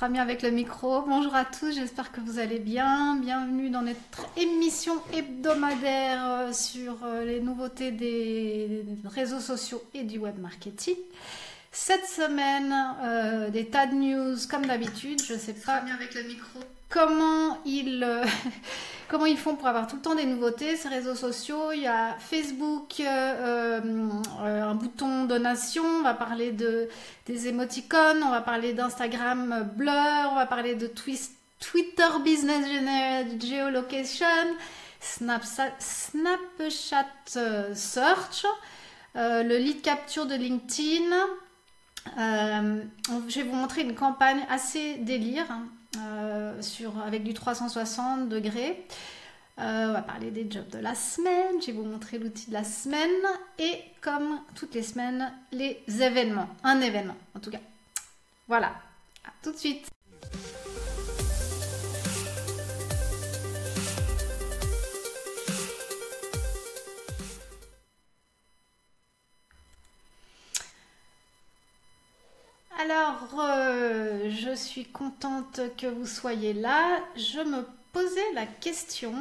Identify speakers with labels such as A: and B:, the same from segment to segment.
A: sera mieux avec le micro. Bonjour à tous, j'espère que vous allez bien. Bienvenue dans notre émission hebdomadaire sur les nouveautés des réseaux sociaux et du web marketing. Cette semaine, des tas de news comme d'habitude. Je ne sais pas
B: mieux avec le micro.
A: Comment ils font pour avoir tout le temps des nouveautés, ces réseaux sociaux. Il y a Facebook, un bouton donation, on va parler des émoticônes, on va parler d'Instagram Blur, on va parler de Twitter Business Geolocation, Snapchat Search, le lead capture de LinkedIn. Je vais vous montrer une campagne assez délire, avec du 360 degrés. On va parler des jobs de la semaine, je vais vous montrer l'outil de la semaine et comme toutes les semaines, les événements. Un événement en tout cas. Voilà, à tout de suite. Alors, je suis contente que vous soyez là. Je me posais la question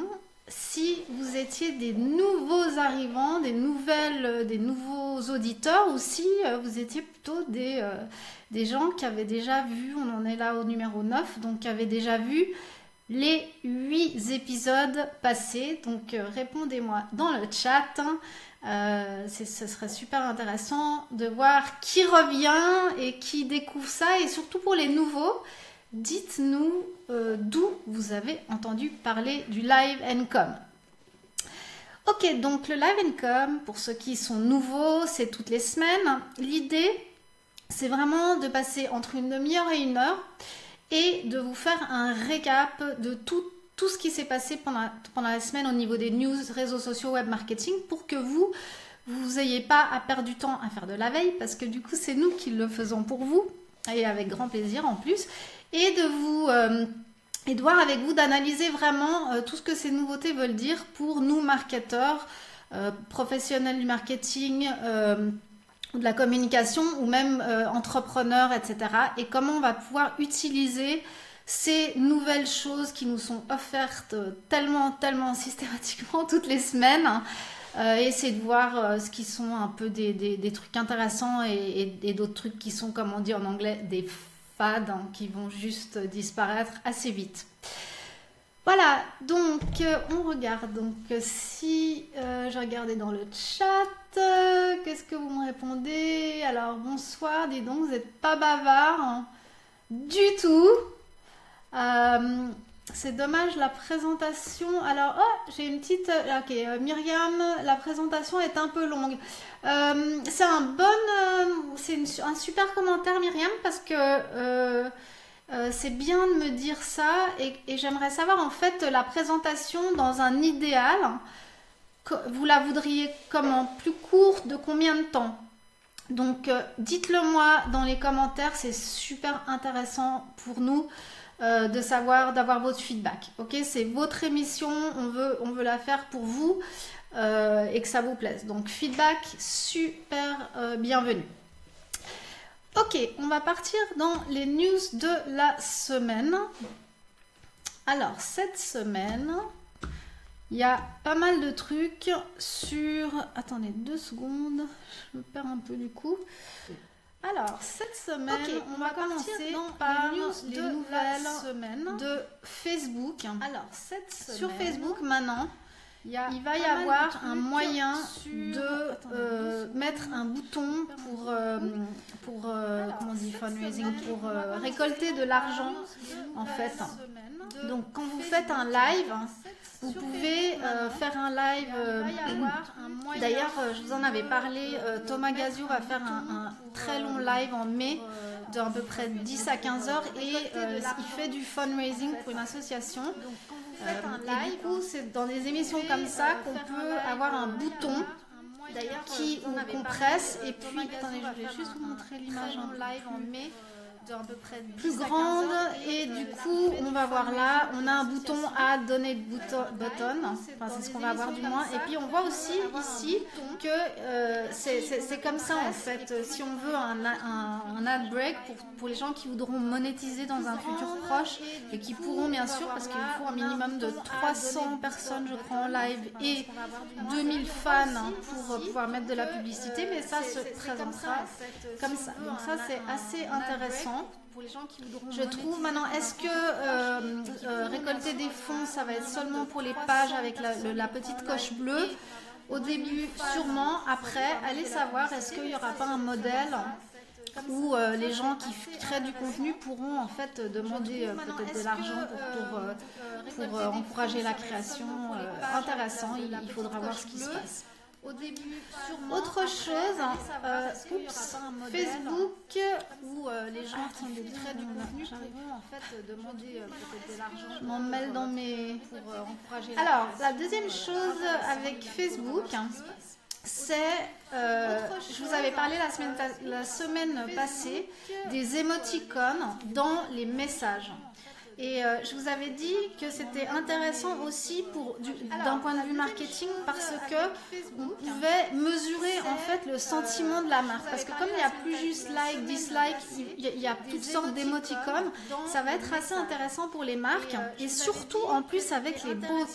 A: si vous étiez des nouveaux arrivants, des nouveaux auditeurs ou si vous étiez plutôt des gens qui avaient déjà vu, on en est là au numéro 9, donc qui avaient déjà vu les 8 épisodes passés. Donc, répondez-moi dans le chat. Ce serait super intéressant de voir qui revient et qui découvre ça, et surtout pour les nouveaux, dites-nous d'où vous avez entendu parler du Live & Com. Ok, donc le Live & Com, pour ceux qui sont nouveaux, c'est toutes les semaines. L'idée, c'est vraiment de passer entre une demi-heure et une heure et de vous faire un récap de tout ce qui s'est passé pendant la semaine au niveau des news, réseaux sociaux, web marketing, pour que vous n'ayez pas à perdre du temps à faire de la veille, parce que du coup, c'est nous qui le faisons pour vous, et avec grand plaisir en plus, et de voir avec vous, d'analyser vraiment tout ce que ces nouveautés veulent dire pour nous, marketeurs, professionnels du marketing, ou de la communication, ou même entrepreneurs, etc. Et comment on va pouvoir utiliser ces nouvelles choses qui nous sont offertes tellement systématiquement toutes les semaines, et essayer de voir ce qui sont un peu des trucs intéressants et d'autres trucs qui sont, comme on dit en anglais, des fades, qui vont juste disparaître assez vite. Voilà, donc on regarde. Donc si je regardais dans le chat, qu'est-ce que vous me répondez? Alors bonsoir, dis donc, vous n'êtes pas bavard du tout. C'est dommage la présentation. Alors, j'ai une petite. Ok, Myriam, la présentation est un peu longue. C'est un super commentaire, Myriam, parce que c'est bien de me dire ça, et j'aimerais savoir en fait la présentation dans un idéal. Vous la voudriez comment? Plus courte, de combien de temps? Donc, dites-le moi dans les commentaires, c'est super intéressant pour nous. De savoir, d'avoir votre feedback. Ok, c'est votre émission, on veut la faire pour vous et que ça vous plaise. Donc feedback, super bienvenue. Ok, on va partir dans les news de la semaine. Alors cette semaine, il y a pas mal de trucs sur... Attendez 2 secondes, je me perds un peu du coup. Alors, cette semaine, on va commencer par les nouvelles semaines de Facebook. Alors, sur Facebook, maintenant, il va y avoir un moyen de mettre un bouton pour comment on dit, fundraising, pour récolter de l'argent, en fait. Donc, quand vous faites un live, vous pouvez faire un live. D'ailleurs, je vous en avais parlé. Thomas Gazio va faire un très long live en mai de à peu près 10 à 15 heures, et il fait du fundraising pour une association. Et du coup, c'est dans des émissions comme ça qu'on peut avoir un bouton qu'on presse, et puis attendez, je vais juste vous montrer l'image en live en mai. à peu près plus grande et du coup on va voir là, on a un bouton à donner button, enfin c'est ce qu'on va voir du moins, et puis on voit aussi ici que c'est comme ça en fait, si on veut un ad break pour les gens qui voudront monétiser dans un futur proche et qui pourront bien sûr, parce qu'il faut un minimum de 300 personnes je crois en live et 2000 fans pour pouvoir mettre de la publicité, mais ça se présentera comme ça. Donc ça c'est assez intéressant. Je trouve maintenant, est-ce que récolter des fonds, ça va être seulement pour les pages avec la petite coche bleue? Au début, sûrement. Après, allez savoir, est-ce qu'il n'y aura pas un modèle où les gens qui créent du contenu pourront en fait demander peut-être de l'argent pour encourager la création. Intéressant, il faudra voir ce qui se passe. Autre chose, Facebook où les gens qui créent du contenu pourront en fait demander peut-être de l'argent. Je m'en mêle dans mes pour encourager. Alors la deuxième chose avec Facebook, c'est, je vous avais parlé la semaine passée des émoticônes dans les messages. Et je vous avais dit que c'était intéressant aussi d'un point de vue marketing parce que on pouvait mesurer en fait le sentiment de la marque. Parce que comme il n'y a plus juste like, dislike, il y a toutes sortes d'émoticônes, ça va être assez intéressant pour les marques et surtout en plus avec les bots.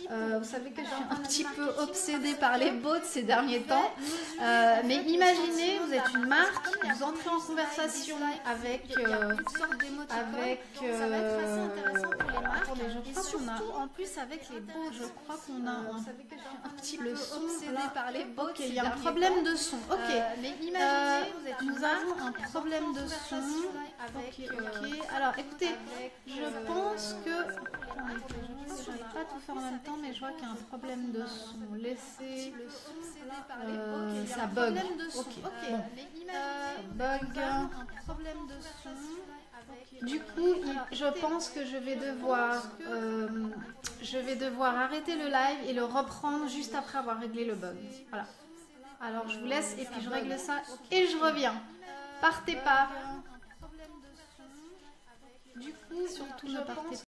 A: Vous savez que je suis un petit peu obsédée par les bots ces derniers temps. Mais imaginez, vous êtes une marque, vous entrez en conversation avec assez intéressant pour les marques. Attendez, je crois qu'on a en plus avec les bots, je crois qu'on a un petit peu obsédé par les bots. Ok, il y a un problème de son. Ok, mais imaginez, nous avons un problème de son. Ok. Alors, écoutez, je pense que je ne vais pas tout faire en même temps, mais je vois qu'il y a un problème de son. Laissez ça bug. Ok. Bug. Un problème de son. Du coup, je pense que je vais devoir arrêter le live et le reprendre juste après avoir réglé le bug. Voilà. Alors, je vous laisse et puis je règle ça et je reviens. Partez pas. Du coup, surtout ne partez pas.